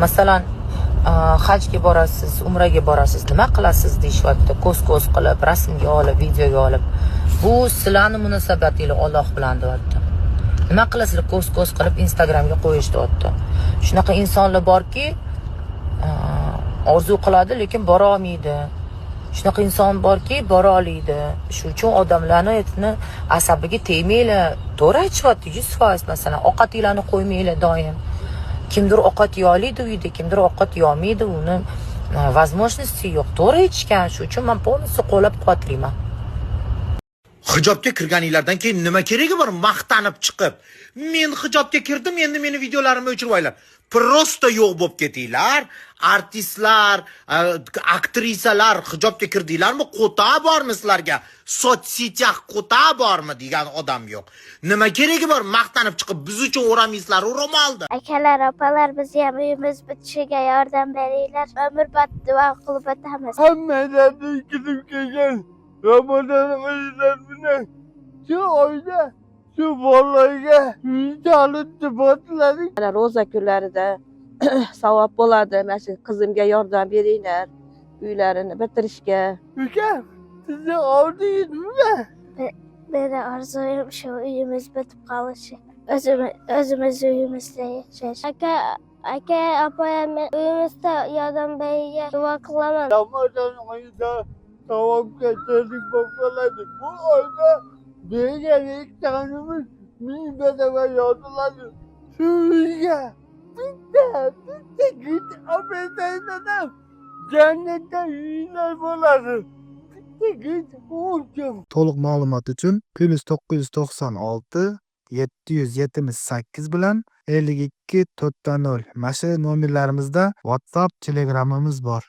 Masalan, hajga borasiz, umraga borasiz, nima qilasiz deyishyapti. Ko'z qilib, rasmga olib, videoga olib. Bu sizlarning munosabatingiz Alloh bilan deyapti. Nima qilasizlar? Ko'z qilib Instagramga qo'yish deyapti. Shunaqa insonlar borki, orzu qiladi, lekin bora olmaydi. Shunaqa inson borki, bora oladi. Shuning uchun odamlarni asabiga tegmanglar. To'g'ri aytishyapti, 100%. Masalan, ovqatinglarni qo'ymanglar doim. Kimdir ovqat yeyolmaydi uyda, kimdir ovqat yeolmaydi, uni возможности yo'q. To'g'ri aytishgan. Shuning uchun men polностью qo'llab-quvvatlayman. Hijobga kirganinglardan keyin nima keragi bor maqtanib chiqib? Men hijobga kirdim, endi meni videolarimni o'chirib qo'yinglar. Prosta yo'q bo'lib ketinglar. Artistlar, aktrisalar hijobga kirdinglarmi? Qo'ta bormi sizlarga? Sochsitях qo'ta bormi degan odam yo'q. Nima keragi bor maqtanib chiqib biz uchun o'ramaysizlar ro'molni? Akalar, opalar, biz ham uyimiz bitishiga yordam beringlar. Umrbod duo qilib o'tamiz. Hammalarning kirib kelgan Ramazon oylarida shu oyda shu bolaga videoni botladik. Ro'za kunlarida savob bo'ladi. Mana shu qizimga yordam beringlar, uylarini bitirishga. Uka, sizni oldingizmi? Meni orzuyim shu uyimiz bitib qolishi. O'zimiz uyimizda yashash. Aka, opa, men uyimizda yordam beriga duo qilaman. Ramazon oyida savobga terdik bo'ladi. Bu oyda bergan ektanimiz 1000 badava yoziladi. Shu uyga bitta git obedaydan jannatda uylar bo'ladi. Bitta git o'lcham. To'liq ma'lumot uchun +996 778 bilan 52 400 mana shu nomerlarimizda WhatsApp, Telegramimiz bor.